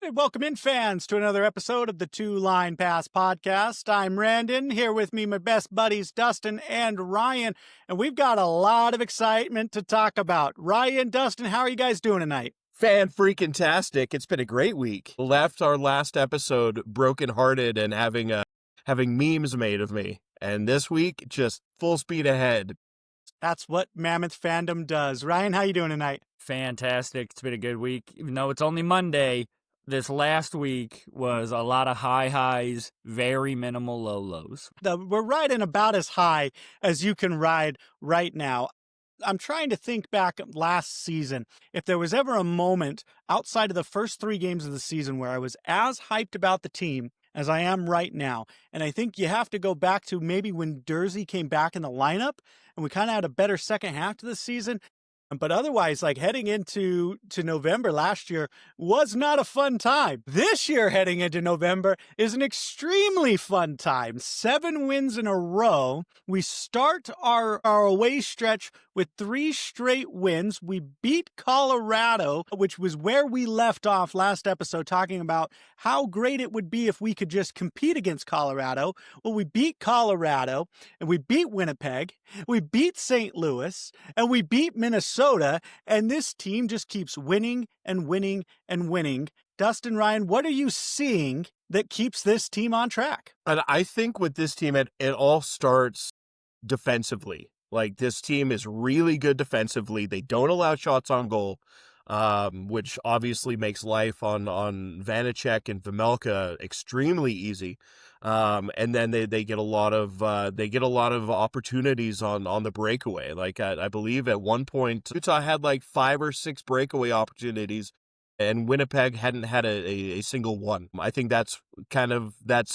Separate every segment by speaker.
Speaker 1: Hey, welcome in, fans, to another episode of the Two Line Pass podcast. I'm Randon, here with me, my best buddies, Dustin and Ryan, and we've got a lot of excitement to talk about. Ryan, Dustin, how are you guys doing tonight?
Speaker 2: Fan-freaking-tastic. It's been a great week. Left our last episode brokenhearted and having memes made of me. And this week, just full speed ahead.
Speaker 1: That's what Mammoth fandom does. Ryan, how you doing tonight?
Speaker 3: Fantastic. It's been a good week. Even though it's only Monday, this last week was a lot of high highs, very minimal low lows.
Speaker 1: We're riding about as high as you can ride right now. I'm trying to think back last season, if there was ever a moment outside of the first 3 games of the season where I was as hyped about the team as I am right now. And I think you have to go back to maybe when Dursey came back in the lineup and we kind of had a better second half to the season. But otherwise, like heading into November last year was not a fun time. This year, heading into November, is an extremely fun time. 7 wins in a row. We start our away stretch with 3 straight wins. We beat Colorado, which was where we left off last episode, talking about how great it would be if we could just compete against Colorado. Well, we beat Colorado, and we beat Winnipeg, we beat St. Louis, and we beat Minnesota. And this team just keeps winning and winning and winning. Dustin, Ryan, what are you seeing that keeps this team on track?
Speaker 2: And I think with this team, it all starts defensively. Like, this team is really good defensively. They don't allow shots on goal, which obviously makes life on Vanacek and Vejmelka extremely easy. And then they get a lot of opportunities on the breakaway. Like, I believe at one point Utah had like 5 or 6 breakaway opportunities, and Winnipeg hadn't had a single one. I think that's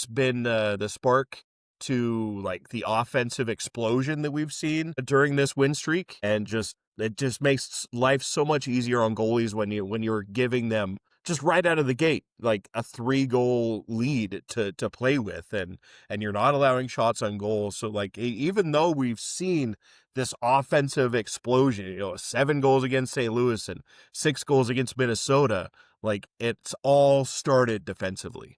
Speaker 2: been the spark to like the offensive explosion that we've seen during this win streak, and it just makes life so much easier on goalies when you're giving them just right out of the gate like a 3-goal lead to play with, and you're not allowing shots on goal. So like, even though we've seen this offensive explosion, 7 goals against St. Louis and 6 goals against Minnesota, like, it's all started defensively.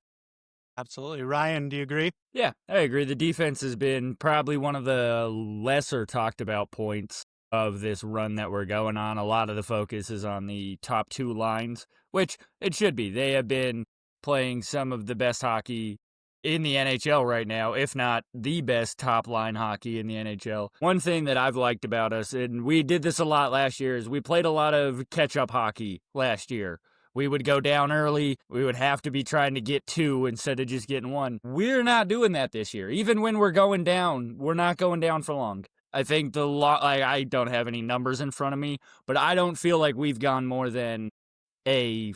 Speaker 1: Absolutely. Ryan, do you agree?
Speaker 3: Yeah, I agree. The defense has been probably one of the lesser talked about points of this run that we're going on. A lot of the focus is on the top 2 lines, which it should be. They have been playing some of the best hockey in the NHL right now, if not the best top line hockey in the NHL. One thing that I've liked about us, and we did this a lot last year, is we played a lot of catch-up hockey last year. We would go down early. We would have to be trying to get 2 instead of just getting 1. We're not doing that this year. Even when we're going down, we're not going down for long. I think I don't have any numbers in front of me, but I don't feel like we've gone more than a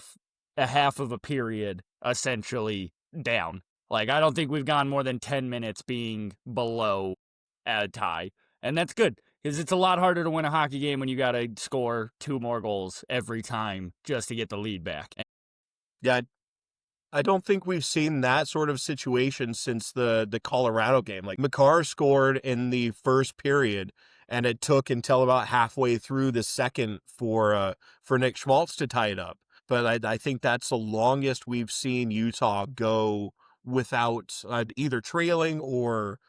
Speaker 3: half of a period essentially down. Like, I don't think we've gone more than 10 minutes being below a tie. And that's good, because it's a lot harder to win a hockey game when you got to score 2 more goals every time just to get the lead back.
Speaker 2: Yeah, I don't think we've seen that sort of situation since the Colorado game. Like, Makar scored in the first period, and it took until about halfway through the second for Nick Schmaltz to tie it up. But I think that's the longest we've seen Utah go without either trailing or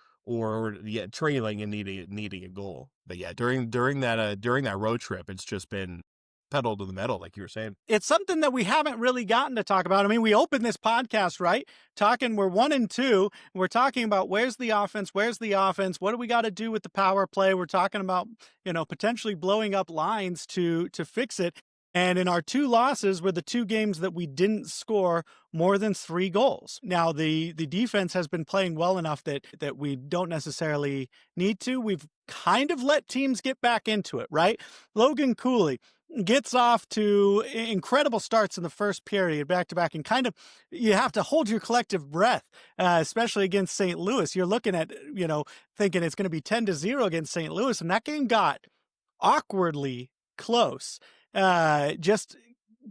Speaker 2: trailing and needing a goal. But yeah, during that road trip, it's just been pedal to the metal, like you were saying.
Speaker 1: It's something that we haven't really gotten to talk about. I mean, we opened this podcast, right? We're 1 and 2. We're talking about where's the offense? What do we got to do with the power play? We're talking about, potentially blowing up lines to fix it. And in our 2 losses were the 2 games that we didn't score more than 3 goals. Now, the defense has been playing well enough that we don't necessarily need to. We've kind of let teams get back into it, right? Logan Cooley gets off to incredible starts in the first period, back-to-back, and kind of you have to hold your collective breath, especially against St. Louis. You're looking at, thinking it's going to be 10-0 against St. Louis, and that game got awkwardly close. Just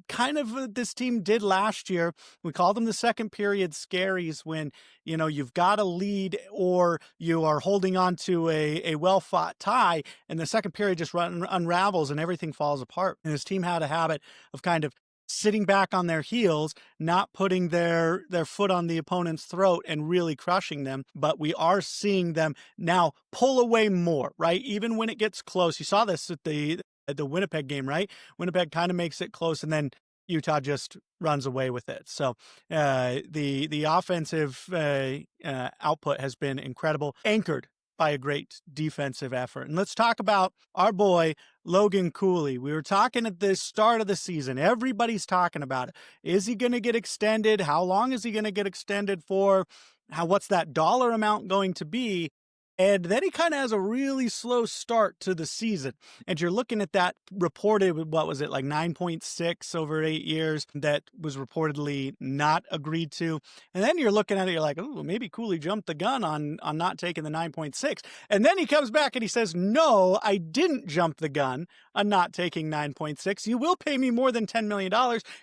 Speaker 1: kind of what this team did last year. We call them the second period scaries when, you've got a lead or you are holding on to a well-fought tie, and the second period just unravels and everything falls apart. And this team had a habit of kind of sitting back on their heels, not putting their foot on the opponent's throat and really crushing them. But we are seeing them now pull away more, right? Even when it gets close. You saw this at the Winnipeg game, right? Winnipeg kind of makes it close, and then Utah just runs away with it. So the offensive output has been incredible, anchored by a great defensive effort. And let's talk about our boy, Logan Cooley. We were talking at the start of the season. Everybody's talking about it. Is he going to get extended? How long is he going to get extended for? What's that dollar amount going to be? And then he kind of has a really slow start to the season. And you're looking at that reported, what was it, like 9.6 over 8 years that was reportedly not agreed to. And then you're looking at it, you're like, oh, maybe Cooley jumped the gun on not taking the 9.6. And then he comes back and he says, no, I didn't jump the gun on not taking 9.6. You will pay me more than $10 million.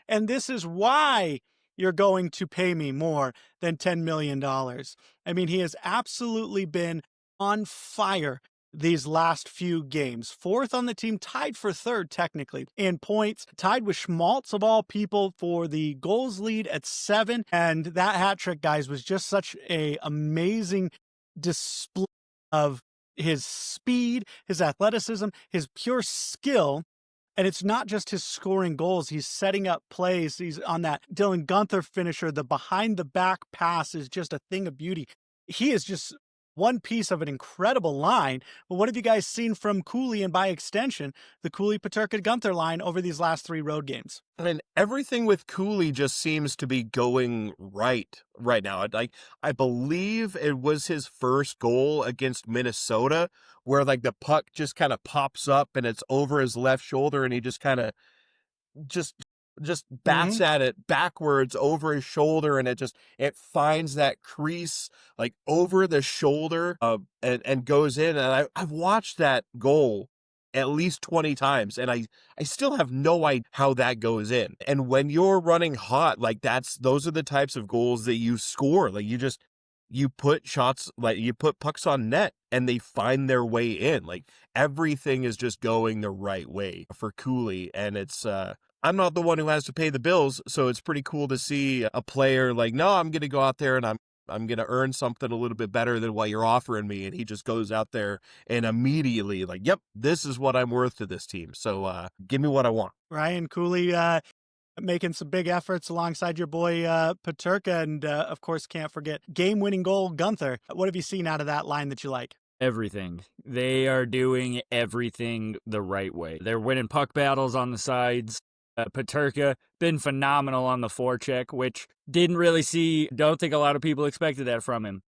Speaker 1: And this is why you're going to pay me more than $10 million. I mean, he has absolutely been on fire these last few games. Fourth on the team, tied for third technically in points, tied with Schmaltz of all people for the goals lead at 7. And that hat trick, guys, was just such a amazing display of his speed, his athleticism, his pure skill. And it's not just his scoring goals. He's setting up plays. He's on that Dylan Guenther finisher. The behind the back pass is just a thing of beauty. He is just one piece of an incredible line. But what have you guys seen from Cooley and by extension, the Cooley, Peterka, Guenther line over these last 3 road games?
Speaker 2: I mean, everything with Cooley just seems to be going right now. Like, I believe it was his first goal against Minnesota where like the puck just kind of pops up and it's over his left shoulder and he just kind of just bats at it backwards over his shoulder, and it finds that crease like over the shoulder and goes in. And I've watched that goal at least 20 times and I still have no idea how that goes in. And when you're running hot, like those are the types of goals that you score. Like you put shots, like you put pucks on net and they find their way in. Like everything is just going the right way for Cooley. And it's I'm not the one who has to pay the bills, so it's pretty cool to see a player like, no, I'm going to go out there and I'm going to earn something a little bit better than what you're offering me. And he just goes out there and immediately like, yep, this is what I'm worth to this team. So give me what I want.
Speaker 1: Ryan Cooley making some big efforts alongside your boy Peterka, and of course can't forget game-winning goal Guenther. What have you seen out of that line that you like?
Speaker 3: Everything. They are doing everything the right way. They're winning puck battles on the sides. Peterka, been phenomenal on the forecheck, which don't think a lot of people expected that from him.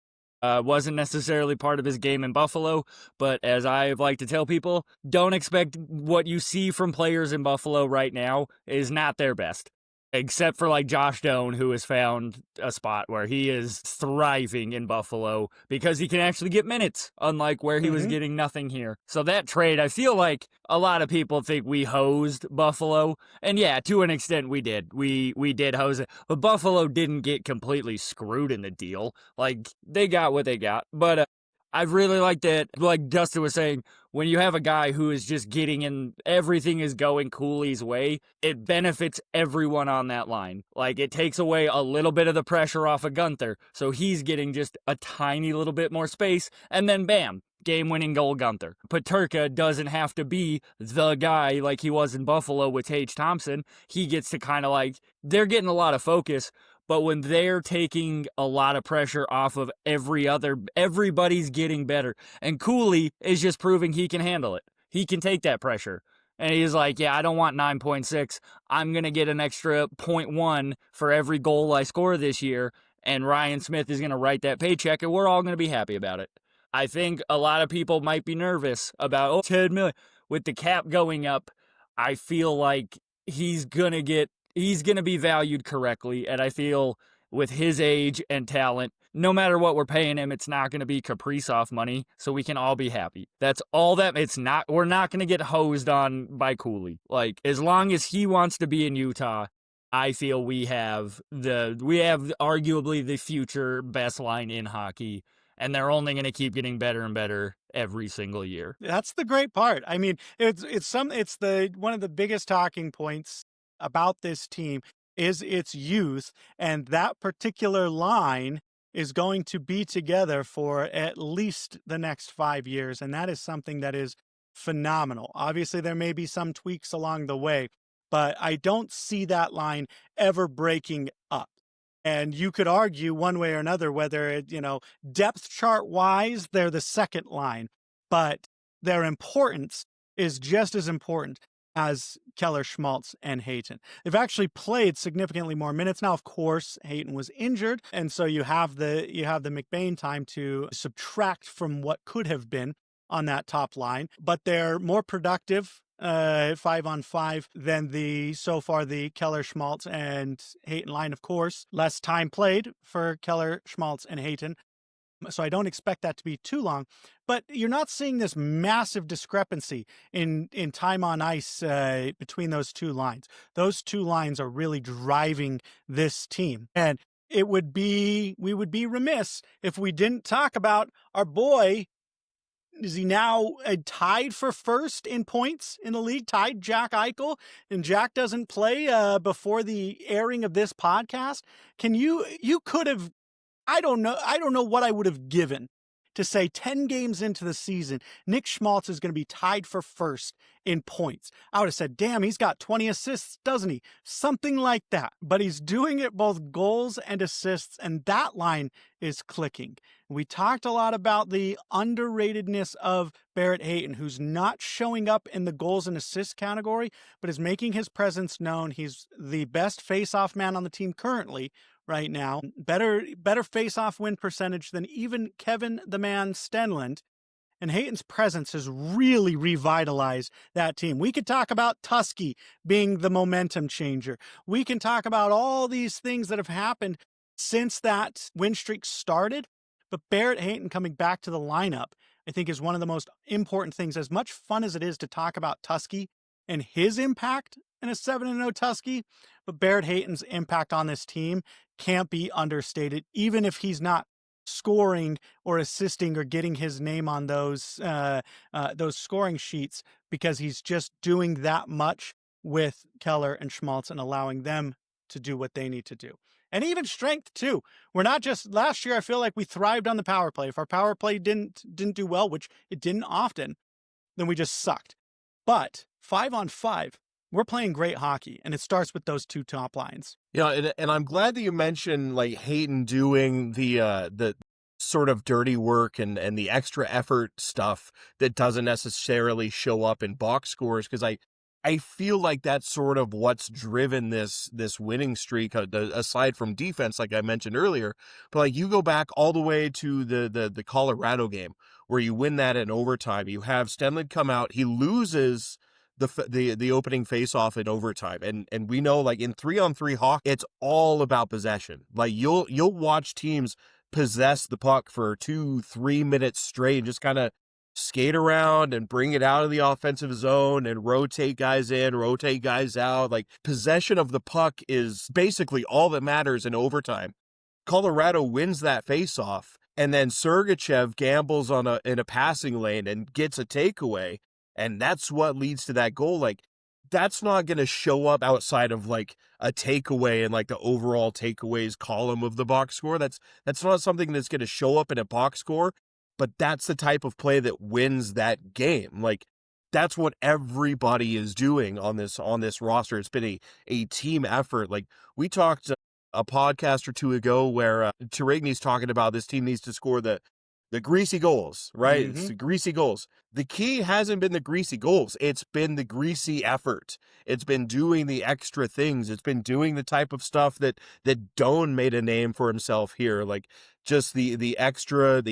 Speaker 3: Wasn't necessarily part of his game in Buffalo, but as I like to tell people, don't expect what you see from players in Buffalo right now is not their best. Except for like Josh Doan, who has found a spot where he is thriving in Buffalo because he can actually get minutes, unlike where he was getting nothing here. So that trade, I feel like a lot of people think we hosed Buffalo. And yeah, to an extent we did. We did hose it. But Buffalo didn't get completely screwed in the deal. Like, they got what they got. But I really like that, like Dustin was saying, when you have a guy who is just getting in, everything is going Cooley's way, it benefits everyone on that line. Like, it takes away a little bit of the pressure off of Guenther, so he's getting just a tiny little bit more space, and then bam, game-winning goal Guenther. Peterka doesn't have to be the guy like he was in Buffalo with Tage Thompson. He gets to kind of like, they're getting a lot of focus, but when they're taking a lot of pressure off of everybody's getting better. And Cooley is just proving he can handle it. He can take that pressure. And he's like, yeah, I don't want 9.6. I'm going to get an extra 0.1 for every goal I score this year. And Ryan Smith is going to write that paycheck, and we're all going to be happy about it. I think a lot of people might be nervous about, $10 million. With the cap going up, I feel like he's going to be valued correctly, and I feel with his age and talent, no matter what we're paying him, it's not going to be Kaprizov money, so we can all be happy. That's all that, we're not going to get hosed on by Cooley. Like, as long as he wants to be in Utah, I feel we have arguably the future best line in hockey, and they're only going to keep getting better and better every single year.
Speaker 1: That's the great part. I mean, it's one of the biggest talking points about this team is its youth, and that particular line is going to be together for at least the next 5 years, and that is something that is phenomenal. Obviously, there may be some tweaks along the way, but I don't see that line ever breaking up. And you could argue one way or another whether depth chart wise, they're the second line, but their importance is just as important as Keller, Schmaltz, and Hayton. They've actually played significantly more minutes. Now, of course, Hayton was injured, and so you have the McBain time to subtract from what could have been on that top line, but they're more productive 5-on-5 than the Keller, Schmaltz, and Hayton line. Of course, less time played for Keller, Schmaltz, and Hayton, so I don't expect that to be too long. But you're not seeing this massive discrepancy in time on ice between those two lines. Those two lines are really driving this team, and we would be remiss if we didn't talk about our boy. Is he now tied for first in points in the league? Tied Jack Eichel, and Jack doesn't play before the airing of this podcast. You could have, I don't know what I would have given to say 10 games into the season, Nick Schmaltz is going to be tied for first in points. I would have said, damn, he's got 20 assists, doesn't he? Something like that. But he's doing it both goals and assists, and that line is clicking. We talked a lot about the underratedness of Barrett Hayton, who's not showing up in the goals and assists category, but is making his presence known. He's the best face-off man on the team currently, right now. Better face-off win percentage than even Kevin the Man Stenlund. And Hayton's presence has really revitalized that team. We could talk about Tusky being the momentum changer. We can talk about all these things that have happened since that win streak started. But Barrett Hayton coming back to the lineup, I think, is one of the most important things. As much fun as it is to talk about Tusky and his impact in a 7-0 Tusky, but Barrett Hayton's impact on this team can't be understated, even if he's not scoring or assisting or getting his name on those scoring sheets, because he's just doing that much with Keller and Schmaltz and allowing them to do what they need to do. And even strength too. We're not just, last year I feel like we thrived on the power play. If our power play didn't do well, which it didn't often, then we just sucked. But 5-on-5, we're playing great hockey, and it starts with those two top lines.
Speaker 2: Yeah, and I'm glad that you mentioned like Hayton doing the sort of dirty work and the extra effort stuff that doesn't necessarily show up in box scores, because I feel like that's sort of what's driven this winning streak, aside from defense, like I mentioned earlier. But like, you go back all the way to the Colorado game where you win that in overtime. You have Stenlund come out, he loses the opening face-off in overtime, and we know, like, in 3-on-3 hockey, it's all about possession. Like, you'll watch teams possess the puck for 2-3 minutes straight and just kind of skate around and bring it out of the offensive zone and rotate guys in, rotate guys out. Like, possession of the puck is basically all that matters in overtime. Colorado wins that face-off, and then Sergachev gambles in a passing lane and gets a takeaway. And that's what leads to that goal. Like, that's not going to show up outside of like a takeaway and like the overall takeaways column of the box score. That's not something that's going to show up in a box score, but that's the type of play that wins that game. Like, that's what everybody is doing on this roster. It's been a team effort. Like, we talked a podcast or two ago where Tarigny's talking about this team needs to score the greasy goals, right?
Speaker 1: Mm-hmm.
Speaker 2: It's the greasy goals. The key hasn't been the greasy goals. It's been the greasy effort. It's been doing the extra things. It's been doing the type of stuff that Doan made a name for himself here. Like, just the extra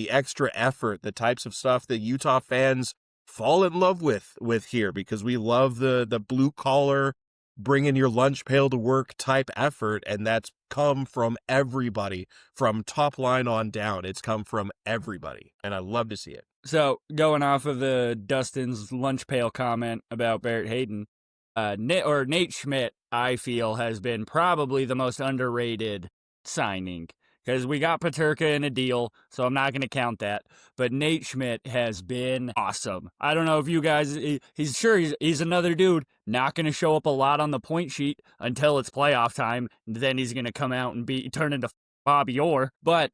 Speaker 2: effort, the types of stuff that Utah fans fall in love with here, because we love the blue collar, bringing your lunch pail to work type effort, and that's come from everybody, from top line on down. It's come from everybody, and I love to see it.
Speaker 3: So, going off of the Dustin's lunch pail comment about Barrett Hayton, Nate Schmidt, I feel, has been probably the most underrated signing because we got Paterka in a deal, so I'm not going to count that. But Nate Schmidt has been awesome. I don't know if you guys, he's another dude, not going to show up a lot on the point sheet until it's playoff time. Then he's going to come out and turn into Bobby Orr. But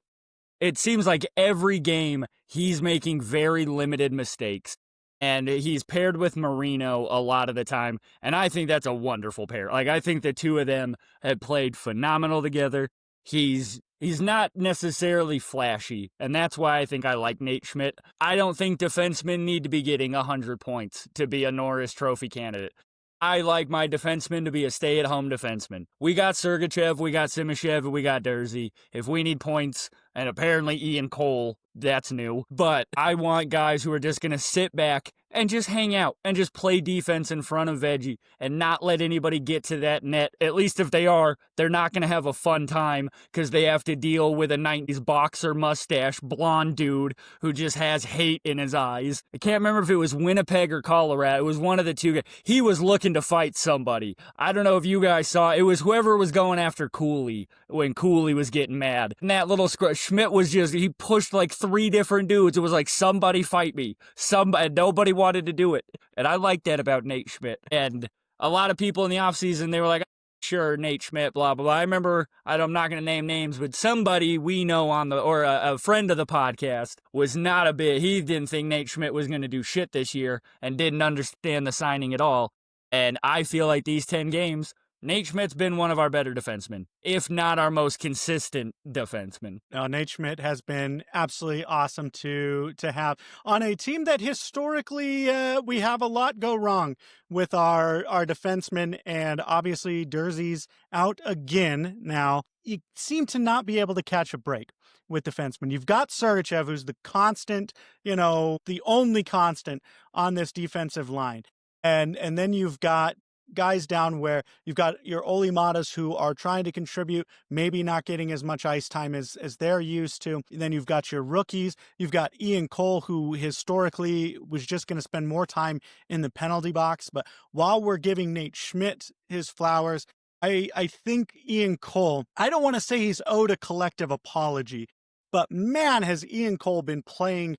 Speaker 3: it seems like every game he's making very limited mistakes. And he's paired with Marino a lot of the time. And I think that's a wonderful pair. Like, I think the two of them have played phenomenal together. He's not necessarily flashy, and that's why I think I like Nate Schmidt. I don't think defensemen need to be getting 100 points to be a Norris Trophy candidate. I like my defenseman to be a stay-at-home defenseman. We got Sergachev, we got Simashev, and we got Durzi. If we need points, and apparently Ian Cole, that's new. But I want guys who are just going to sit back and just hang out and just play defense in front of Veggie and not let anybody get to that net. At least if they are, they're not going to have a fun time because they have to deal with a 90s boxer mustache blonde dude who just has hate in his eyes. I can't remember if it was Winnipeg or Colorado. It was one of the two guys. He was looking to fight somebody. I don't know if you guys saw. It was whoever was going after Cooley when Cooley was getting mad. And that little Schmidt was he pushed like 3 different dudes. It was like, somebody fight me. Nobody wanted to do it. And I like that about Nate Schmidt. And a lot of people in the offseason, they were like, sure, Nate Schmidt, blah, blah, blah. I remember, I'm not going to name names, but somebody we know or a friend of the podcast he didn't think Nate Schmidt was going to do shit this year and didn't understand the signing at all. And I feel like these 10 games, Nate Schmidt's been one of our better defensemen, if not our most consistent defenseman.
Speaker 1: No, Nate Schmidt has been absolutely awesome to have on a team that historically we have a lot go wrong with our defensemen, and obviously Durzi's out again now. You seem to not be able to catch a break with defensemen. You've got Sergachev, who's the constant, the only constant on this defensive line. And then you've got guys down where you've got your Olimatas who are trying to contribute, maybe not getting as much ice time as they're used to. And then you've got your rookies. You've got Ian Cole, who historically was just going to spend more time in the penalty box. But while we're giving Nate Schmidt his flowers, I think Ian Cole, I don't want to say he's owed a collective apology, but man, has Ian Cole been playing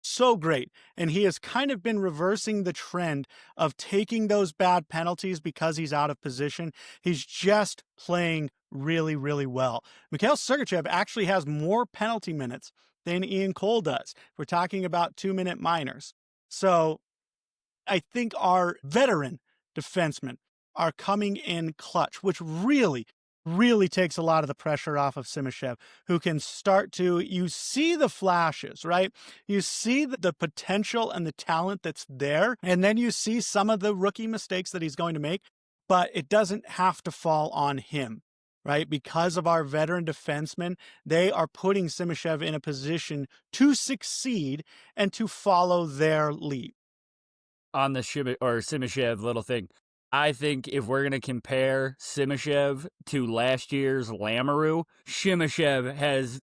Speaker 1: so great. And he has kind of been reversing the trend of taking those bad penalties because he's out of position. He's just playing really, really well. Mikhail Sergachev actually has more penalty minutes than Ian Cole does. We're talking about 2-minute minors. So I think our veteran defensemen are coming in clutch, which really takes a lot of the pressure off of Simashev, who can you see the flashes, right? You see the potential and the talent that's there, and then you see some of the rookie mistakes that he's going to make, but it doesn't have to fall on him, right? Because of our veteran defensemen, they are putting Simashev in a position to succeed and to follow their lead.
Speaker 3: On the Simashev little thing, I think if we're going to compare Simashev to last year's Lamoureux, Simashev has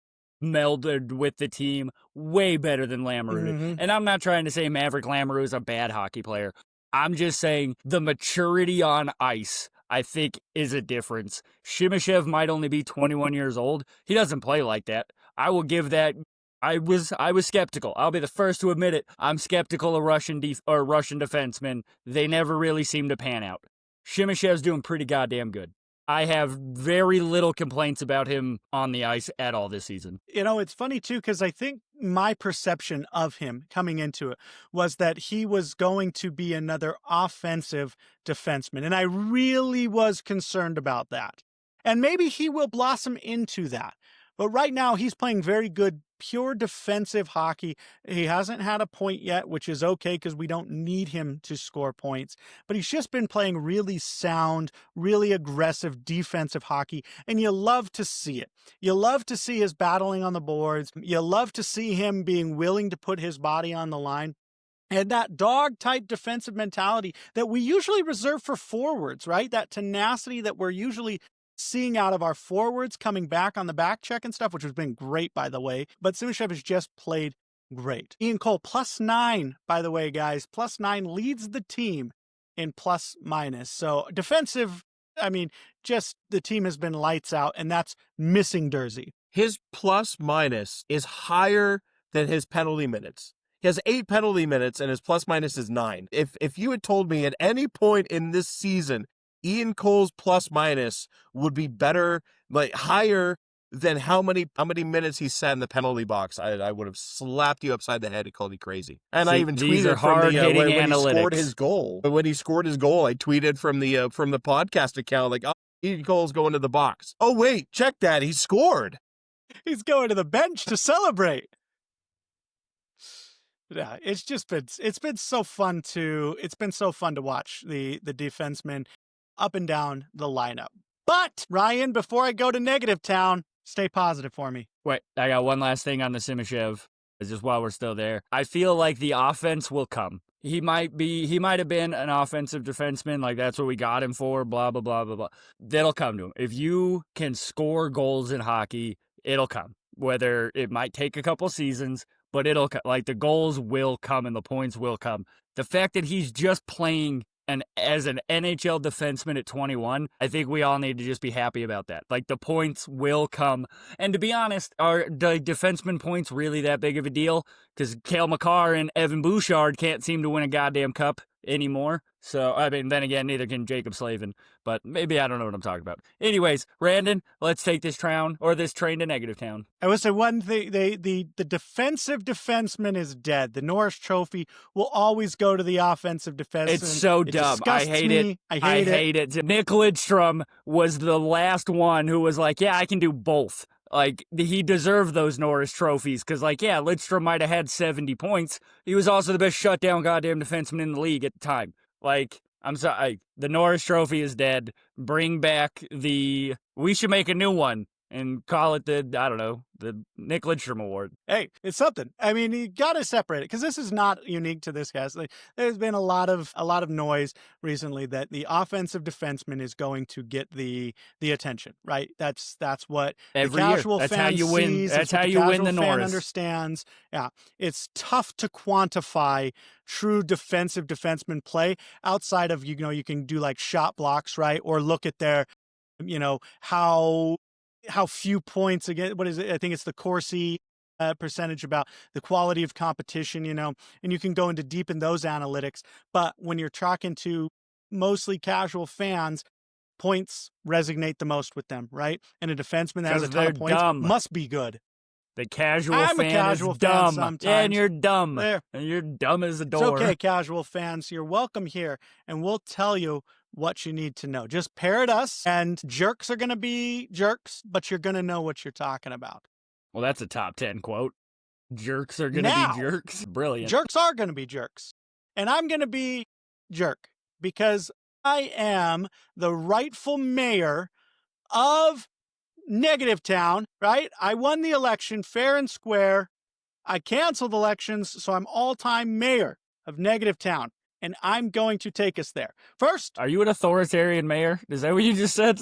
Speaker 3: melded with the team way better than Lamoureux. Mm-hmm. And I'm not trying to say Maverick Lamoureux is a bad hockey player. I'm just saying the maturity on ice, I think, is a difference. Simashev might only be 21 years old. He doesn't play like that. I will give that. I was skeptical. I'll be the first to admit it. I'm skeptical of Russian defensemen. They never really seem to pan out. Shimashev's doing pretty goddamn good. I have very little complaints about him on the ice at all this season.
Speaker 1: It's funny too, because I think my perception of him coming into it was that he was going to be another offensive defenseman. And I really was concerned about that. And maybe he will blossom into that. But right now, he's playing very good, pure defensive hockey. He hasn't had a point yet, which is okay because we don't need him to score points. But he's just been playing really sound, really aggressive defensive hockey, and you love to see it. You love to see his battling on the boards. You love to see him being willing to put his body on the line. And that dog-type defensive mentality that we usually reserve for forwards, right? That tenacity that we're usually seeing out of our forwards coming back on the back check and stuff, which has been great, by the way. But Simashev has just played great. Ian Cole, +9, by the way, guys. +9 leads the team in plus minus. So defensive, just the team has been lights out, and that's missing Durzi.
Speaker 2: his plus minus is higher than his penalty minutes. He has 8 penalty minutes and his plus minus is 9. If you had told me at any point in this season Ian Cole's plus minus would be better, like higher than how many minutes he sat in the penalty box, I would have slapped you upside the head and called you crazy. And I even tweeted from the when he scored his goal. When he scored his goal, I tweeted from the podcast account like, "Oh, Ian Cole's going to the box. Oh wait, check that, he scored.
Speaker 1: He's going to the bench to celebrate." Yeah, it's been so fun to watch the defensemen up and down the lineup. But Ryan, before I go to negative town, stay positive for me.
Speaker 3: Wait, I got one last thing on the Simashev. Just while we're still there, I feel like the offense will come. He might have been an offensive defenseman, like that's what we got him for. Blah blah blah blah blah. That'll come to him. If you can score goals in hockey, it'll come. Whether it might take a couple seasons, but it'll come. Like the goals will come and the points will come. The fact that he's just playing as an NHL defenseman at 21, I think we all need to just be happy about that. Like the points will come. And to be honest, are the defenseman points really that big of a deal? Because Cale Makar and Evan Bouchard can't seem to win a goddamn cup anymore. So, I mean, then again, neither can Jacob Slavin. But maybe I don't know what I'm talking about. Anyways, Randon, let's take this train to negative town.
Speaker 1: I would say one thing, the defensive defenseman is dead. The Norris Trophy will always go to the offensive defenseman.
Speaker 3: It's so dumb. I hate it. I hate it. Nick Lidstrom was the last one who was like, yeah, I can do both. Like, he deserved those Norris trophies because, like, yeah, Lidstrom might have had 70 points. He was also the best shutdown goddamn defenseman in the league at the time. Like, I'm sorry, the Norris Trophy is dead. Bring back we should make a new one and call it the Nick Lidstrom Award.
Speaker 1: Hey, it's something. I mean, you got to separate it because this is not unique to this guy. Like, there's been a lot of noise recently that the offensive defenseman is going to get the attention, right? That's what
Speaker 3: every
Speaker 1: the casual
Speaker 3: year. That's
Speaker 1: fan
Speaker 3: how you win.
Speaker 1: sees.
Speaker 3: That's how you win the Norris.
Speaker 1: Understands. Yeah, it's tough to quantify true defensive defenseman play outside of you can do like shot blocks, right? Or look at their how few points again. What is it? I think it's the Corsi percentage about the quality of competition, and you can go into deep in those analytics. But when you're talking to mostly casual fans, points resonate the most with them, right? And a defenseman that has a ton of points must be good.
Speaker 3: The casual fan is dumb.
Speaker 1: Sometimes.
Speaker 3: Yeah, and you're dumb.
Speaker 1: There.
Speaker 3: And you're dumb as a door.
Speaker 1: It's okay, casual fans. You're welcome here, and we'll tell you what you need to know. Just parrot us, and jerks are going to be jerks, but you're going to know what you're talking about.
Speaker 3: Well, that's a top 10 quote. Jerks are going to be jerks. Brilliant.
Speaker 1: Jerks are going to be jerks. And I'm going to be jerk because I am the rightful mayor of Negative Town, right? I won the election fair and square. I canceled elections, so I'm all-time mayor of Negative Town. And I'm going to take us there. First...
Speaker 3: Are you an authoritarian mayor? Is that what you just said?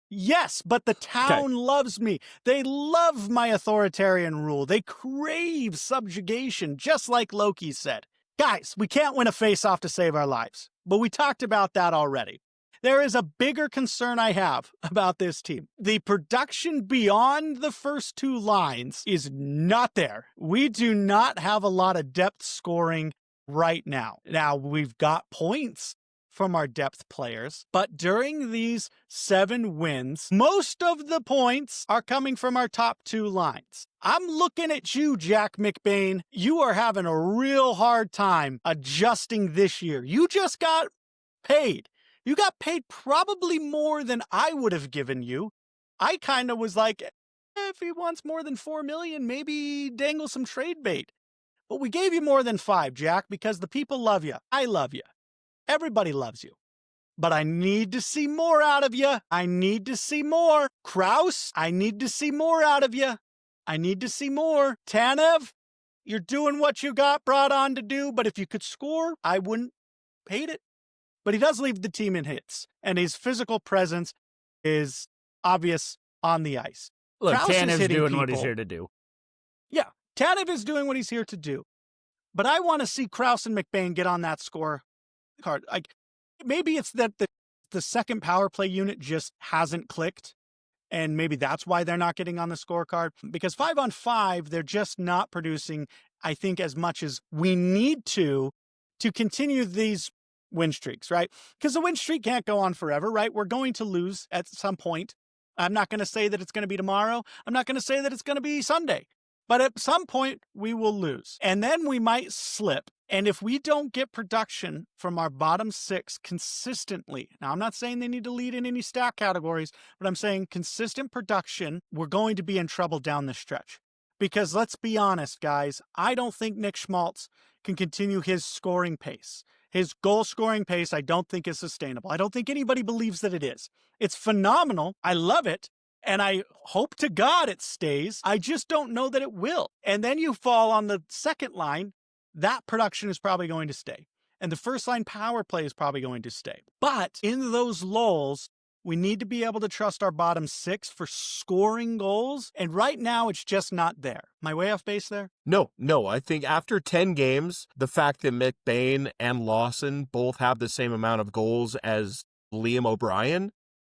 Speaker 1: Yes, but the town loves me. They love my authoritarian rule. They crave subjugation, just like Loki said. Guys, we can't win a face-off to save our lives. But we talked about that already. There is a bigger concern I have about this team. The production beyond the first two lines is not there. We do not have a lot of depth scoring right now. Now, we've got points from our depth players, but during these 7 wins, most of the points are coming from our top 2 lines. I'm looking at you, Jack McBain. You are having a real hard time adjusting this year. You just got paid. You got paid probably more than I would have given you. I kind of was like, if he wants more than $4 million, maybe dangle some trade bait. But we gave you more than 5, Jack, because the people love you. I love you. Everybody loves you. But I need to see more out of you. I need to see more. Kraus, I need to see more out of you. I need to see more. Tanev, you're doing what you got brought on to do, but if you could score, I wouldn't hate it. But he does leave the team in hits, and his physical presence is obvious on the ice.
Speaker 3: Look, Tanev's doing what he's here to do.
Speaker 1: Yeah, Tanev is doing what he's here to do. But I want to see Kraus and McBain get on that score card. Like, maybe it's that the second power play unit just hasn't clicked, And maybe that's why they're not getting on the scorecard. Because 5-on-5, they're just not producing, I think, as much as we need to continue these win streaks, right? Because the win streak can't go on forever, right? We're going to lose at some point. I'm not going to say that it's going to be tomorrow. I'm not going to say that it's going to be Sunday. But at some point, we will lose. And then we might slip. And if we don't get production from our bottom six consistently, now I'm not saying they need to lead in any stat categories, but I'm saying consistent production, we're going to be in trouble down the stretch. Because let's be honest, guys, I don't think Nick Schmaltz can continue his scoring pace. His goal scoring pace, I don't think is sustainable. I don't think anybody believes that it is. It's phenomenal. I love it. And I hope to God it stays. I just don't know that it will. And then you fall on the second line. That production is probably going to stay. And the first line power play is probably going to stay. But in those lulls, we need to be able to trust our bottom six for scoring goals. And right now, it's just not there. Am I way off base there?
Speaker 2: No. I think after 10 games, the fact that McBain and Lawson both have the same amount of goals as Liam O'Brien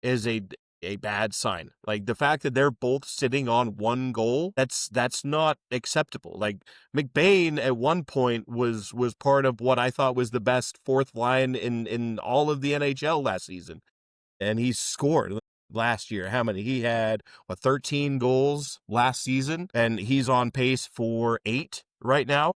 Speaker 2: is a bad sign. Like, the fact that they're both sitting on one goal, that's not acceptable. Like, McBain at one point was part of what I thought was the best fourth line in all of the NHL last season. And he scored last year. How many? He had 13 goals last season, and he's on pace for 8 right now.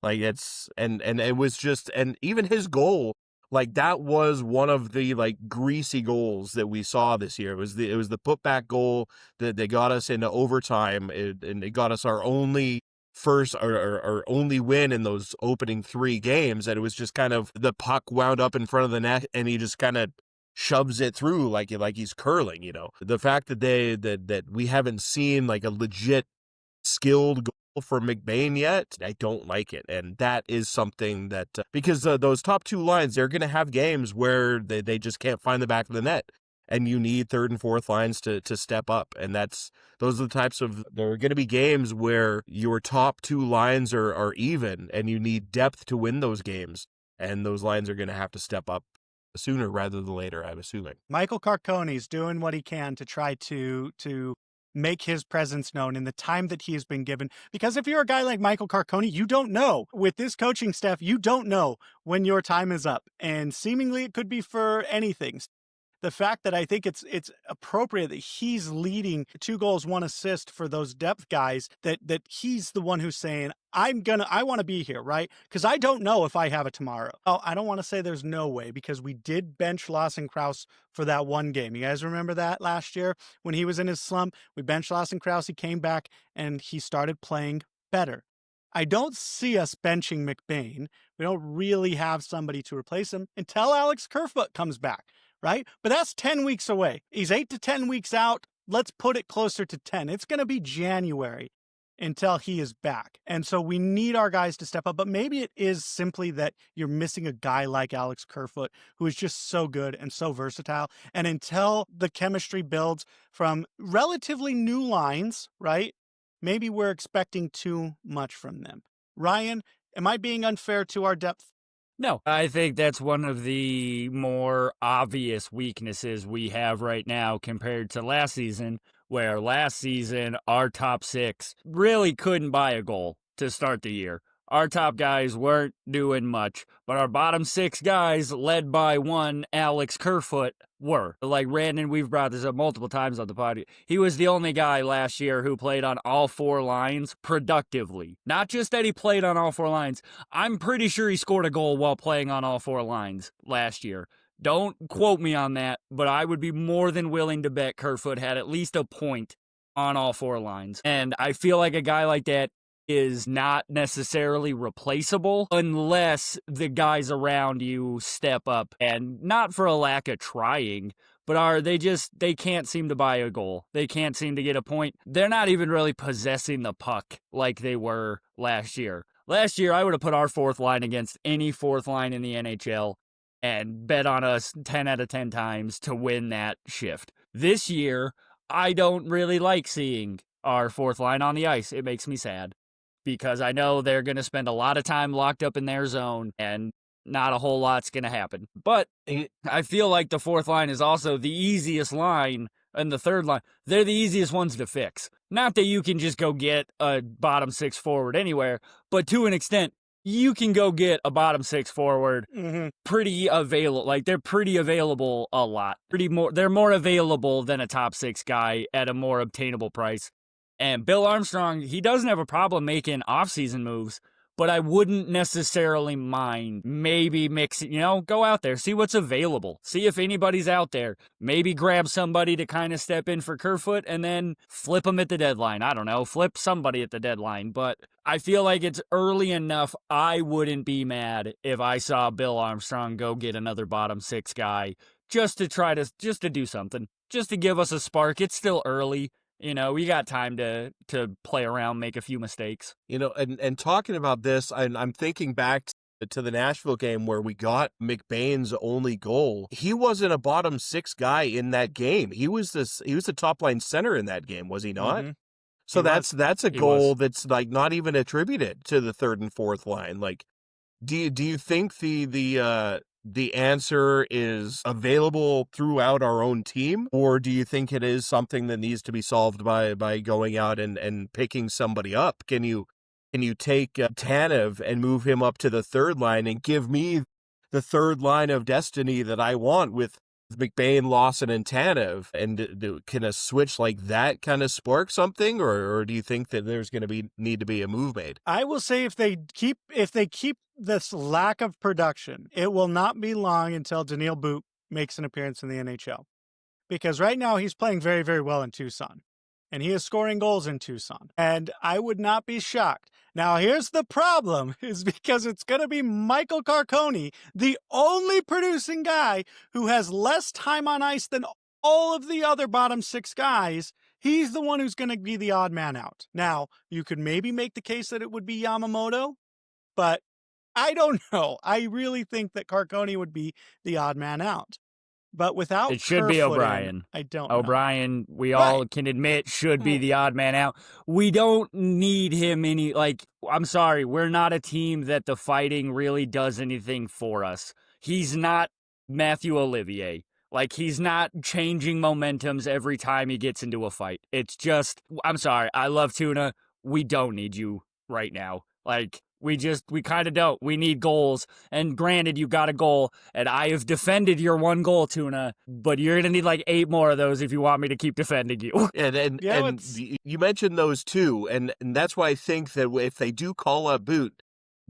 Speaker 2: Like, it's and it was just, and even his goal, like, that was one of the, like, greasy goals that we saw this year. It was the putback goal that they got us into overtime, and it got us our only only win in those opening 3 games. And it was just kind of, the puck wound up in front of the net, and he just kind of shoves it through like he's curling. The fact that that we haven't seen like a legit skilled goal for McBain yet, I don't like it. And that is something that, because those top 2 lines, they're going to have games where they just can't find the back of the net. And you need third and fourth lines to step up. And those are the types of, there are going to be games where your top 2 lines are even, and you need depth to win those games. And those lines are going to have to step up sooner rather than later, I'm assuming.
Speaker 1: Michael Carcone's doing what he can to try to make his presence known in the time that he has been given. Because if you're a guy like Michael Carcone, you don't know. With this coaching staff, you don't know when your time is up. And seemingly it could be for anything. The fact that I think it's appropriate that he's leading 2 goals, 1 assist for those depth guys, that he's the one who's saying, I want to be here, right? Because I don't know if I have it tomorrow. Oh, I don't want to say there's no way, because we did bench Lawson Krause for that one game. You guys remember that last year when he was in his slump? We benched Lawson Krause, he came back, and he started playing better. I don't see us benching McBain. We don't really have somebody to replace him until Alex Kerfoot comes back. Right? But that's 10 weeks away. He's 8 to 10 weeks out. Let's put it closer to 10. It's going to be January until he is back. And so we need our guys to step up. But maybe it is simply that you're missing a guy like Alex Kerfoot, who is just so good and so versatile. And until the chemistry builds from relatively new lines, right? Maybe we're expecting too much from them. Ryan, am I being unfair to our depth?
Speaker 3: No, I think that's one of the more obvious weaknesses we have right now compared to last season, where last season our top 6 really couldn't buy a goal to start the year. Our top guys weren't doing much, but our bottom 6 guys, led by one Alex Kerfoot, were. Like Randon, we've brought this up multiple times on the pod. He was the only guy last year who played on all 4 lines productively. Not just that he played on all 4 lines. I'm pretty sure he scored a goal while playing on all 4 lines last year. Don't quote me on that, but I would be more than willing to bet Kerfoot had at least a point on all 4 lines. And I feel like a guy like that is not necessarily replaceable unless the guys around you step up, and not for a lack of trying, but they can't seem to buy a goal. They can't seem to get a point. They're not even really possessing the puck like they were last year. Last year, I would have put our 4th line against any 4th line in the NHL and bet on us 10 out of 10 times to win that shift. This year, I don't really like seeing our 4th line on the ice. It makes me sad, because I know they're going to spend a lot of time locked up in their zone, and not a whole lot's going to happen. But I feel like the 4th line is also the easiest line and the third line, they're the easiest ones to fix. Not that you can just go get a bottom six forward anywhere, but to an extent, you can go get a bottom six forward pretty available. Like, they're pretty available a lot. They're more available than a top six guy at a more obtainable price. And Bill Armstrong, he doesn't have a problem making off-season moves, but I wouldn't necessarily mind maybe mixing, go out there, see what's available, see if anybody's out there, maybe grab somebody to kind of step in for Kerfoot and then flip them at the deadline. I don't know, flip somebody at the deadline, but I feel like it's early enough. I wouldn't be mad if I saw Bill Armstrong go get another bottom six guy just to do something, just to give us a spark. It's still early. We got time to play around, make a few mistakes.
Speaker 2: And talking about this, I'm thinking back to the Nashville game where we got McBain's only goal. He wasn't a bottom six guy in that game. He was the top line center in that game, was he not? Mm-hmm. So that's a goal that's like not even attributed to the third and fourth line. Like, do you think the answer is available throughout our own team, or do you think it is something that needs to be solved by going out and picking somebody up? Can you take Tanev and move him up to the third line and give me the third line of destiny that I want with McBain, Lawson, and Tanev? And can a switch like that kind of spark something, or do you think that there's going to need to be a move made?
Speaker 1: I will say if they keep this lack of production, it will not be long until Daniil But makes an appearance in the NHL. Because right now he's playing very, very well in Tucson. And he is scoring goals in Tucson. And I would not be shocked. Now, here's the problem, is because it's going to be Michael Carcone, the only producing guy who has less time on ice than all of the other bottom six guys. He's the one who's going to be the odd man out. Now, you could maybe make the case that it would be Yamamoto, but I don't know. I really think that Carcone would be the odd man out. But without
Speaker 3: it should be O'Brien.
Speaker 1: I don't know.
Speaker 3: O'Brien, we all can admit, should be the odd man out. We don't need him I'm sorry, we're not a team that the fighting really does anything for us. He's not Matthew Olivier. Like, he's not changing momentums every time he gets into a fight. It's just, I'm sorry, I love Tuna. We don't need you right now. Like, we kind of don't. We need goals. And granted, you got a goal, and I have defended your one goal, Tuna, but you're going to need like 8 more of those if you want me to keep defending you.
Speaker 2: And you mentioned those two, and that's why I think that if they do call up But,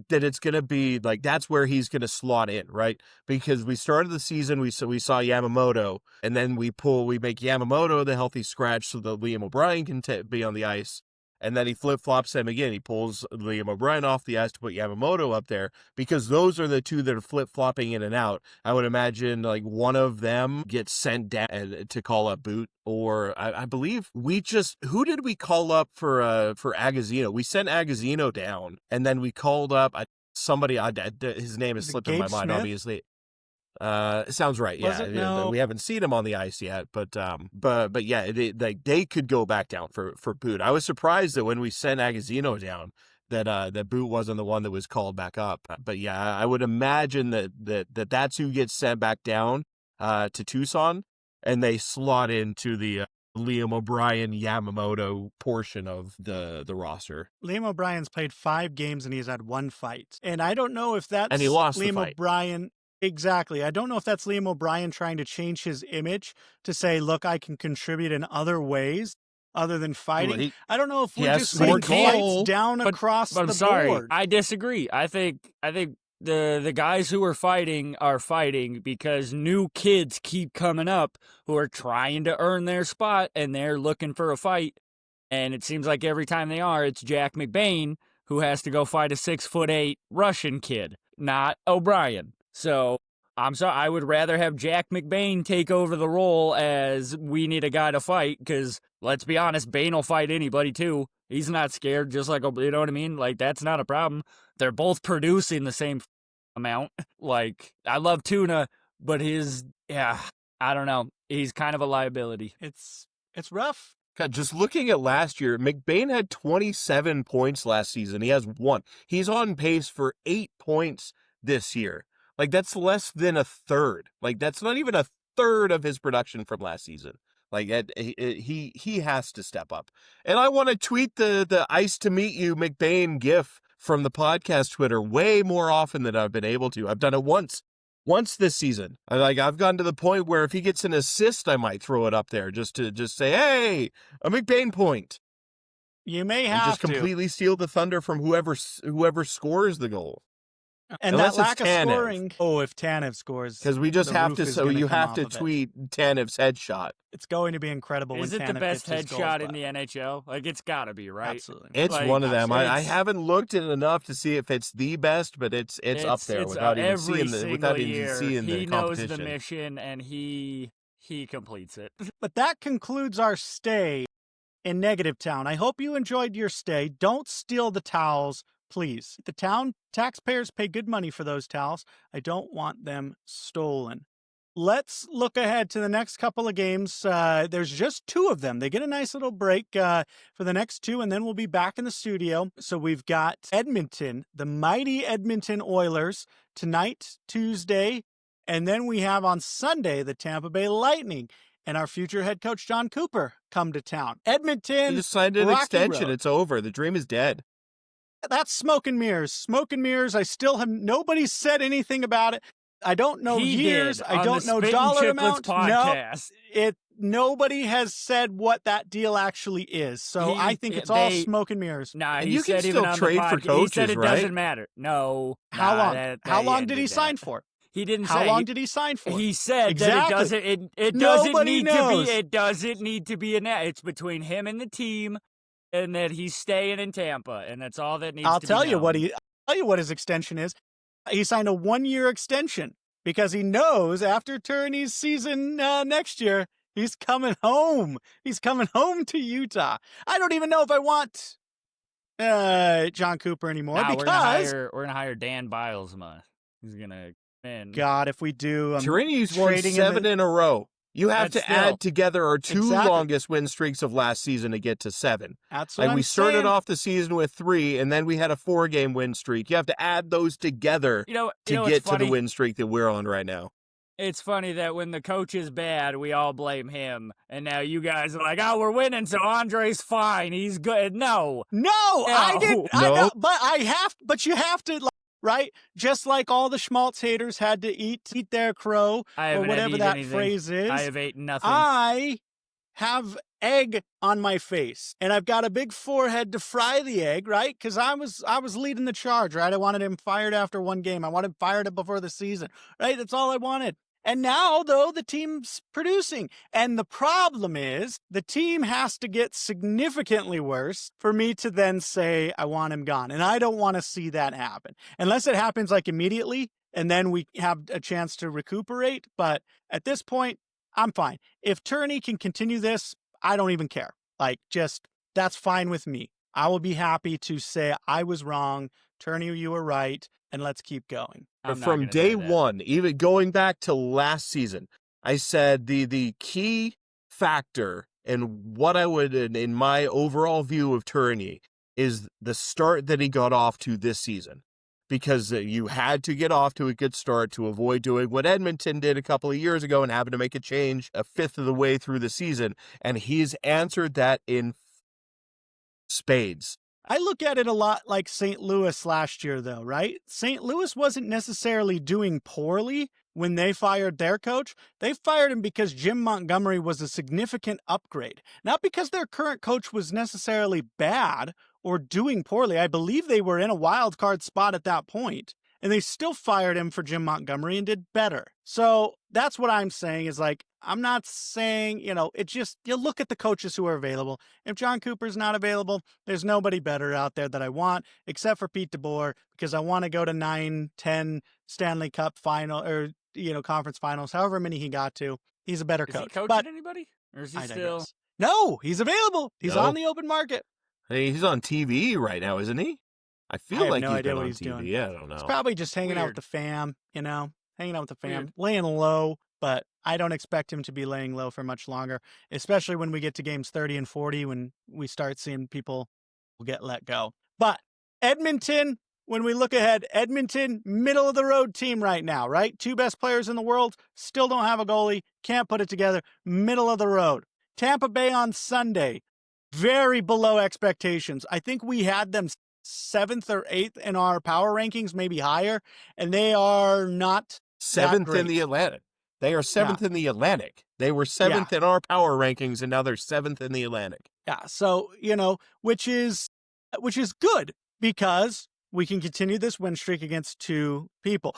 Speaker 2: that it's going to be like, that's where he's going to slot in, right? Because we started the season, we saw Yamamoto, and then we make Yamamoto the healthy scratch so that Liam O'Brien can be on the ice. And then he flip-flops him again. He pulls Liam O'Brien off the ice to put Yamamoto up there, because those are the two that are flip-flopping in and out. I would imagine like one of them gets sent down to call up But, or I believe who did we call up for Agazino? We sent Agazino down, and then we called up somebody. His name is slipping my mind, obviously. Sounds right. Yeah,
Speaker 1: No?
Speaker 2: We haven't seen him on the ice yet, but yeah, they could go back down for But. I was surprised that when we sent Agazino down, that But wasn't the one that was called back up. But yeah, I would imagine that's who gets sent back down to Tucson, and they slot into the Liam O'Brien Yamamoto portion of the roster.
Speaker 1: Liam O'Brien's played 5 games and he's had 1 fight, and I don't know if that's
Speaker 2: and he lost
Speaker 1: Liam
Speaker 2: the fight.
Speaker 1: O'Brien. Exactly. I don't know if that's Liam O'Brien trying to change his image to say, look, I can contribute in other ways other than fighting. I don't know if we're just seeing fights down across the board.
Speaker 3: I'm sorry. I disagree. I think the guys who are fighting because new kids keep coming up who are trying to earn their spot, and they're looking for a fight. And it seems like every time they are, it's Jack McBain who has to go fight a 6'8" Russian kid, not O'Brien. So, I'm sorry, I would rather have Jack McBain take over the role as we need a guy to fight, because, let's be honest, Bain will fight anybody, too. He's not scared, just like, you know what I mean? Like, that's not a problem. They're both producing the same amount. Like, I love Tuna, but I don't know. He's kind of a liability.
Speaker 1: It's rough.
Speaker 2: God, just looking at last year, McBain had 27 points last season. He has 1. He's on pace for 8 points this year. Like, that's less than a third. Like, that's not even a third of his production from last season. Like he has to step up. And I want to tweet the ice to meet you McBain gif from the podcast Twitter way more often than I've been able to. I've done it once this season. I've gotten to the point where if he gets an assist, I might throw it up there just to say, hey, a McBain point.
Speaker 1: You may
Speaker 2: and
Speaker 1: have
Speaker 2: just completely steal the thunder from whoever scores the goal.
Speaker 1: And
Speaker 2: Unless
Speaker 1: that lack
Speaker 2: it's
Speaker 1: of
Speaker 2: Tanev.
Speaker 1: scoring. Oh, if Tanev scores,
Speaker 2: Because we just
Speaker 1: the
Speaker 2: have
Speaker 1: roof
Speaker 2: to.
Speaker 1: is
Speaker 2: So
Speaker 1: gonna
Speaker 2: you
Speaker 1: come
Speaker 2: have
Speaker 1: off
Speaker 2: to
Speaker 1: of it.
Speaker 2: tweet Tanev's headshot.
Speaker 1: It's going to be incredible.
Speaker 3: Is
Speaker 1: when
Speaker 3: it the
Speaker 1: Tanev
Speaker 3: best
Speaker 1: gets his goals,
Speaker 3: headshot in
Speaker 1: but-
Speaker 3: the NHL? Like, it's got to be, right?
Speaker 1: Absolutely.
Speaker 2: It's
Speaker 3: Like,
Speaker 2: one of them. I
Speaker 3: it's-
Speaker 2: haven't looked at it enough to see if it's the best, but it's up there without even
Speaker 3: every
Speaker 2: seeing the
Speaker 3: single
Speaker 2: without even
Speaker 3: year,
Speaker 2: seeing the
Speaker 3: he knows
Speaker 2: competition.
Speaker 3: the mission, and he completes it.
Speaker 1: But that concludes our stay in Negative Town. I hope you enjoyed your stay. Don't steal the towels, please. The town taxpayers pay good money for those towels. I don't want them stolen. Let's look ahead to the next couple of games. There's just 2 of them. They get a nice little break for the next 2, and then we'll be back in the studio. So we've got Edmonton, the mighty Edmonton Oilers, tonight, Tuesday. And then we have on Sunday, the Tampa Bay Lightning and our future head coach, John Cooper, come to town. Edmonton,
Speaker 2: He just signed an
Speaker 1: Rocky
Speaker 2: extension.
Speaker 1: Road.
Speaker 2: It's over. The dream is dead.
Speaker 1: That's smoke and mirrors. Smoke and mirrors. I still have nobody said anything about it. I don't know
Speaker 3: He
Speaker 1: years.
Speaker 3: did
Speaker 1: I
Speaker 3: on
Speaker 1: don't
Speaker 3: the
Speaker 1: know
Speaker 3: Spit and
Speaker 1: dollar
Speaker 3: Chicklets
Speaker 1: amount.
Speaker 3: podcast.
Speaker 1: No, nobody has said what that deal actually is. So I think it's all smoke and mirrors.
Speaker 3: Nah,
Speaker 2: And
Speaker 3: he
Speaker 2: you can
Speaker 3: said even
Speaker 2: still
Speaker 3: on
Speaker 2: trade
Speaker 3: the
Speaker 2: for
Speaker 3: podcast, he said
Speaker 2: coaches,
Speaker 3: it
Speaker 2: right?
Speaker 3: doesn't matter. No.
Speaker 1: How
Speaker 3: nah,
Speaker 1: long?
Speaker 3: that
Speaker 1: How long did
Speaker 3: ended
Speaker 1: he
Speaker 3: that.
Speaker 1: sign for?
Speaker 3: He didn't
Speaker 1: How
Speaker 3: say.
Speaker 1: long did he sign for?
Speaker 3: He said
Speaker 1: Exactly.
Speaker 3: that it doesn't
Speaker 1: Nobody
Speaker 3: need
Speaker 1: knows.
Speaker 3: to be. It doesn't need to be it's between him and the team, and that he's staying in Tampa, and that's all that needs.
Speaker 1: I'll
Speaker 3: to
Speaker 1: tell
Speaker 3: be
Speaker 1: you
Speaker 3: known.
Speaker 1: what I'll tell you what his extension is. He signed a 1-year extension because he knows after Turney's season next year, he's coming home. He's coming home to Utah. I don't even know if I want John Cooper anymore
Speaker 3: Nah,
Speaker 1: because
Speaker 3: we're gonna hire Dan Bilesma. He's gonna in.
Speaker 1: God, if we do,
Speaker 2: Tyranny's won
Speaker 1: trading
Speaker 2: 7 in a row. You have
Speaker 3: That's
Speaker 2: to add together our 2
Speaker 1: Exactly.
Speaker 2: longest win streaks of last season to get to 7.
Speaker 1: That's what
Speaker 2: Like
Speaker 1: I'm
Speaker 2: we started
Speaker 1: saying.
Speaker 2: off the season with 3, and then we had a 4-game win streak. You have to add those together
Speaker 3: You know,
Speaker 2: to
Speaker 3: what's
Speaker 2: get to
Speaker 3: funny?
Speaker 2: the win streak that we're on right now.
Speaker 3: It's funny that when the coach is bad, we all blame him, and now you guys are like, "Oh, we're winning, so Andre's fine. He's good." No,
Speaker 1: I didn't. I
Speaker 2: No.
Speaker 1: know, but you have to, right? Just like all the Schmaltz haters had to eat their crow
Speaker 3: I
Speaker 1: or
Speaker 3: haven't
Speaker 1: whatever
Speaker 3: eaten
Speaker 1: that
Speaker 3: anything.
Speaker 1: phrase is.
Speaker 3: I have eaten nothing.
Speaker 1: I have egg on my face, and I've got a big forehead to fry the egg, right? Because I was leading the charge, right? I wanted him fired after 1 game. I wanted him fired up before the season, right? That's all I wanted. And now, though, the team's producing. And the problem is the team has to get significantly worse for me to then say, I want him gone. And I don't want to see that happen. Unless it happens like immediately, and then we have a chance to recuperate. But at this point, I'm fine. If Turney can continue this, I don't even care. Like, just, that's fine with me. I will be happy to say I was wrong. Turney, you were right. And let's keep going.
Speaker 3: I'm not
Speaker 2: From
Speaker 3: gonna
Speaker 2: day
Speaker 3: say that.
Speaker 2: 1, even going back to last season, I said the key factor and what I would, in my overall view of Turney, is the start that he got off to this season. Because you had to get off to a good start to avoid doing what Edmonton did a couple of years ago and having to make a change a fifth of the way through the season. And he's answered that in spades.
Speaker 1: I look at it a lot like St. Louis last year, though, right? St. Louis wasn't necessarily doing poorly when they fired their coach. They fired him because Jim Montgomery was a significant upgrade. Not because their current coach was necessarily bad or doing poorly. I believe they were in a wild card spot at that point, and they still fired him for Jim Montgomery and did better. So that's what I'm saying is, like, I'm not saying, it's just, you look at the coaches who are available. If John Cooper's not available, there's nobody better out there that I want, except for Pete DeBoer, because I want to go to 9, 10 Stanley Cup final or, conference finals, however many he got to. He's a better
Speaker 3: Is
Speaker 1: coach.
Speaker 3: he coaching
Speaker 1: But
Speaker 3: anybody, or is he
Speaker 1: I
Speaker 3: still?
Speaker 1: digress. No, he's available. He's
Speaker 2: No.
Speaker 1: on the open market.
Speaker 2: Hey, he's on TV right now, isn't he? I feel
Speaker 1: I have
Speaker 2: like
Speaker 1: no
Speaker 2: he's
Speaker 1: idea
Speaker 2: been
Speaker 1: what
Speaker 2: on
Speaker 1: he's
Speaker 2: TV.
Speaker 1: doing.
Speaker 2: Yeah, I don't know.
Speaker 1: He's probably just hanging out with
Speaker 3: Weird.
Speaker 1: the fam, hanging out with the fam,
Speaker 3: Weird.
Speaker 1: laying low, but I don't expect him to be laying low for much longer, especially when we get to games 30 and 40 when we start seeing people get let go. But Edmonton, when we look ahead, Edmonton, middle of the road team right now, right? 2 best players in the world, still don't have a goalie, can't put it together, middle of the road. Tampa Bay on Sunday, very below expectations. I think we had them 7th or 8th in our power rankings, maybe higher, and they are not
Speaker 2: 7th in the
Speaker 1: great.
Speaker 2: Atlantic. They are 7th in the Atlantic. They were 7th in our power rankings, and now they're 7th in the Atlantic.
Speaker 1: Yeah, so, which is good because we can continue this win streak against 2 people.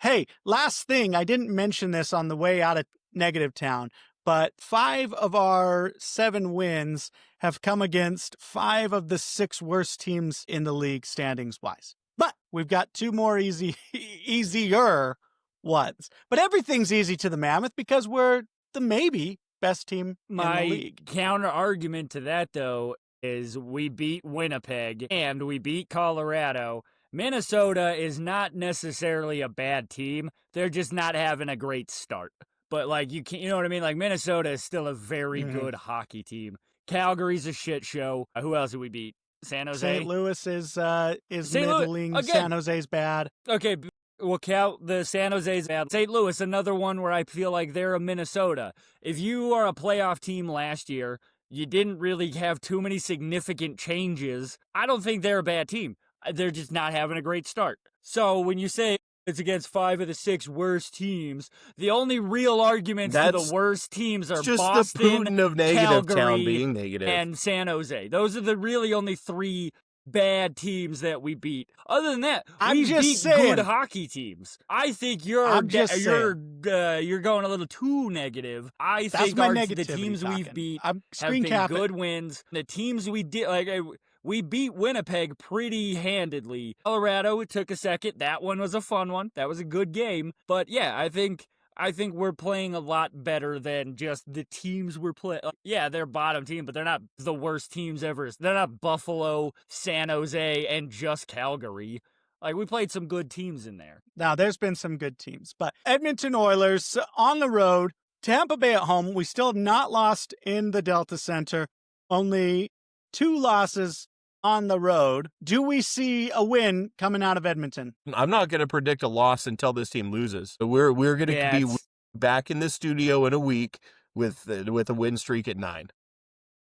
Speaker 1: Hey, last thing, I didn't mention this on the way out of Negative Town, but 5 of our 7 wins have come against 5 of the 6 worst teams in the league standings-wise. But we've got 2 more easier ones. But everything's easy to the Mammoth because we're the maybe best team in the league.
Speaker 3: My counter argument to that, though, is we beat Winnipeg and we beat Colorado. Minnesota is not necessarily a bad team. They're just not having a great start. But, you know what I mean? Minnesota is still a very good hockey team. Calgary's a shit show. Who else did we beat? San Jose?
Speaker 1: St. Louis is middling. San Jose's bad.
Speaker 3: Okay, well, the San Jose's bad. St. Louis, another one where I feel like they're a Minnesota. If you are a playoff team last year, you didn't really have too many significant changes. I don't think they're a bad team. They're just not having a great start. So when you say it's against 5 of the 6 worst teams, the only real arguments for the worst teams are
Speaker 2: just
Speaker 3: Boston,
Speaker 2: the Putin of Negative
Speaker 3: Calgary,
Speaker 2: Town being negative,
Speaker 3: and San Jose. Those are the really only 3 bad teams that we beat. Other than that, we beat good hockey teams. I think you're going a little too negative. I think the teams we've beat have been good wins. The teams we did, we beat Winnipeg pretty handedly. Colorado, it took a second. That one was a fun one. That was a good game. But yeah, I think we're playing a lot better than just the teams we're playing. Yeah, they're bottom team, but they're not the worst teams ever. They're not Buffalo, San Jose, and just Calgary. We played some good teams in there.
Speaker 1: Now, there's been some good teams. But Edmonton Oilers on the road, Tampa Bay at home. We still have not lost in the Delta Center. Only 2 losses on the road. Do we see a win coming out of Edmonton?
Speaker 2: I'm not going to predict a loss until this team loses. We're going to be back in the studio in a week with a win streak at 9.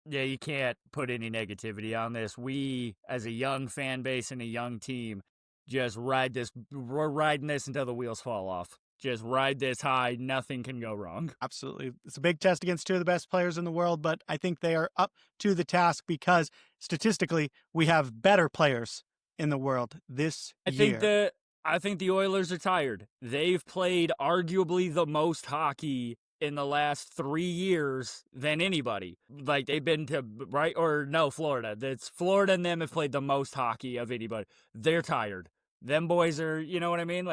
Speaker 3: Yeah, you can't put any negativity on this. We, as a young fan base and a young team, just ride this. We're riding this until the wheels fall off. Just ride this high. Nothing can go wrong.
Speaker 1: Absolutely. It's a big test against 2 of the best players in the world, but I think they are up to the task because statistically, we have better players in the world this year.
Speaker 3: I think the Oilers are tired. They've played arguably the most hockey in the last 3 years than anybody. They've been to Florida. It's Florida and them have played the most hockey of anybody. They're tired. Them boys are, you know what I mean?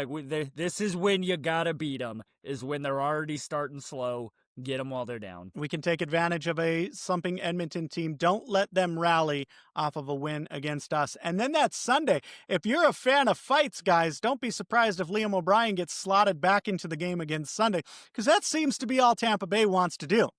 Speaker 3: This is when you gotta beat them, is when they're already starting slow. Get them while they're down.
Speaker 1: We can take advantage of a slumping Edmonton team. Don't let them rally off of a win against us. And then that Sunday, if you're a fan of fights, guys, don't be surprised if Liam O'Brien gets slotted back into the game against Sunday, because that seems to be all Tampa Bay wants to do,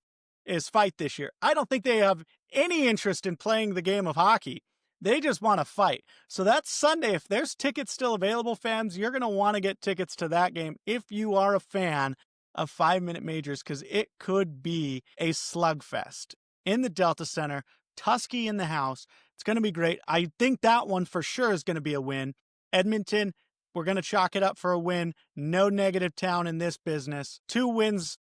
Speaker 1: is fight this year. I don't think they have any interest in playing the game of hockey. They just want to fight. So that's Sunday. If there's tickets still available, fans, you're going to want to get tickets to that game if you are a fan of 5-minute majors, because it could be a slugfest in the Delta Center. Tusky in the house. It's going to be great. I think that one for sure is going to be a win. Edmonton, we're going to chalk it up for a win. No Negative Town in this business. 2 wins.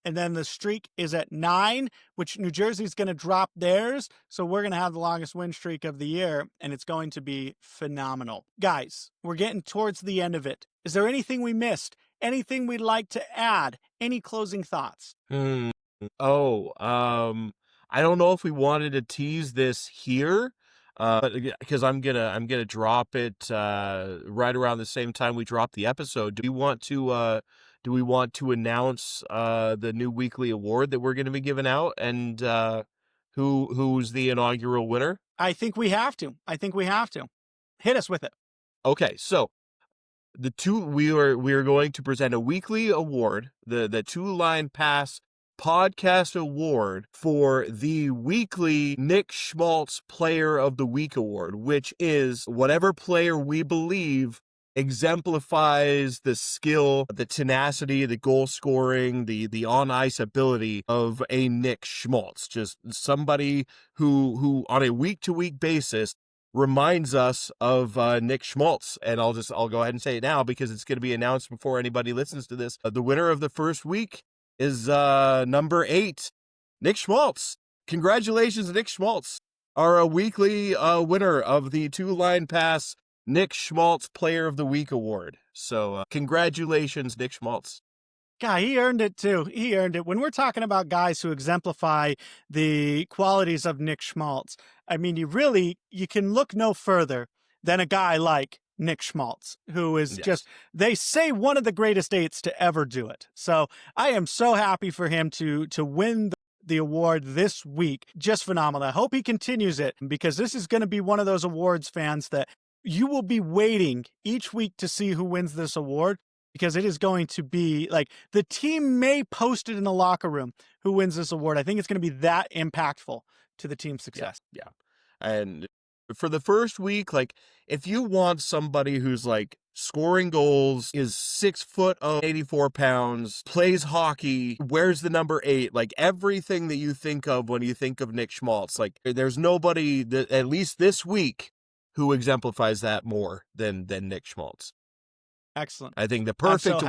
Speaker 1: And then the streak is at 9, which New Jersey's going to drop theirs. So we're going to have the longest win streak of the year, and it's going to be phenomenal. Guys, we're getting towards the end of it. Is there anything we missed? Anything we'd like to add? Any closing thoughts?
Speaker 2: I don't know if we wanted to tease this here, because I'm gonna drop it right around the same time we drop the episode. Do we want to announce the new weekly award that we're going to be giving out, and who's the inaugural winner?
Speaker 1: I think we have to. Hit us with it.
Speaker 2: Okay, so we are going to present a weekly award, the 2 Line Pass Podcast Award, for the weekly Nick Schmaltz Player of the Week Award, which is whatever player we believe exemplifies the skill, the tenacity, the goal scoring, the on ice ability of a Nick Schmaltz. Just somebody who on a week to week basis reminds us of Nick Schmaltz. And I'll go ahead and say it now because it's going to be announced before anybody listens to this. The winner of the first week is number 8, Nick Schmaltz. Congratulations, Nick Schmaltz, our weekly winner of the 2-Line Pass Nick Schmaltz Player of the Week award. So congratulations, Nick Schmaltz.
Speaker 1: God, he earned it too. He earned it. When we're talking about guys who exemplify the qualities of Nick Schmaltz, I mean, you can look no further than a guy like Nick Schmaltz, who is just, they say, one of the greatest 8s to ever do it. So I am so happy for him to win the award this week. Just phenomenal. I hope he continues it, because this is going to be one of those awards, fans, that you will be waiting each week to see who wins this award, because it is going to be like the team may post it in the locker room who wins this award. I think it's going to be that impactful to the team's success.
Speaker 2: Yeah. And for the first week, like, if you want somebody who's like scoring goals, is 6 foot 84 pounds, plays hockey, wears the number 8, like everything that you think of when you think of Nick Schmaltz, like there's nobody that, at least this week, who exemplifies that more than Nick Schmaltz.
Speaker 1: Excellent.
Speaker 2: I think the perfect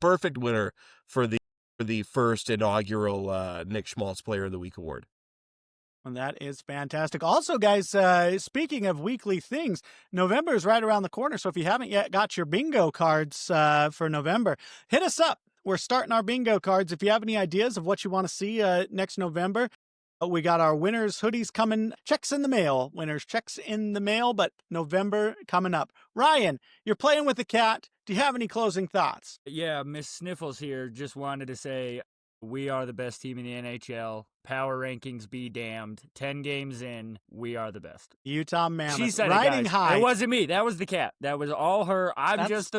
Speaker 2: perfect winner for the first inaugural Nick Schmaltz Player of the Week award.
Speaker 1: And that is fantastic. Also, guys, speaking of weekly things, November is right around the corner. So if you haven't yet got your bingo cards for November, hit us up. We're starting our bingo cards. If you have any ideas of what you want to see next November, we got our winners hoodies coming, checks in the mail, winners checks in the mail, but November coming up. Ryan, you're playing with the cat. Do you have any closing thoughts?
Speaker 3: Yeah, Miss Sniffles here just wanted to say we are the best team in the NHL. Power rankings be damned. 10 games in, we are the best.
Speaker 1: Utah Mammoth.
Speaker 3: She said
Speaker 1: riding
Speaker 3: it, guys.
Speaker 1: high.
Speaker 3: It wasn't me. That was the cat. That was all her.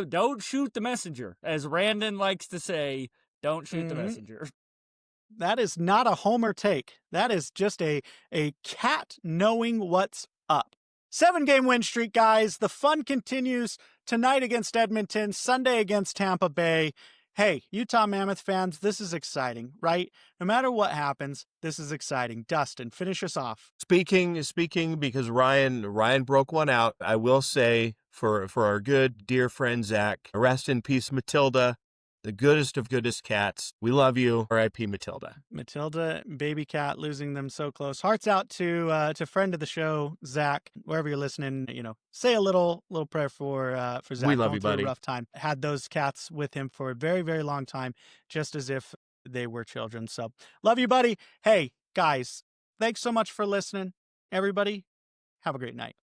Speaker 3: Don't shoot the messenger. As Randon likes to say, don't shoot the messenger.
Speaker 1: That is not a homer take. That is just a cat knowing what's up. 7-game win streak, guys. The fun continues tonight against Edmonton, Sunday against Tampa Bay. Hey, Utah Mammoth fans, this is exciting, right? No matter what happens, this is exciting. Dustin, finish us off.
Speaker 2: Speaking, because Ryan broke one out, I will say for our good dear friend Zach, rest in peace, Matilda, the goodest of goodest cats. We love you. R.I.P. Matilda.
Speaker 1: Matilda, baby cat, losing them so close. Hearts out to friend of the show, Zach. Wherever you're listening, say a little prayer for Zach.
Speaker 2: We love you, buddy.
Speaker 1: A rough time. Had those cats with him for a very, very long time, just as if they were children. So love you, buddy. Hey, guys, thanks so much for listening. Everybody, have a great night.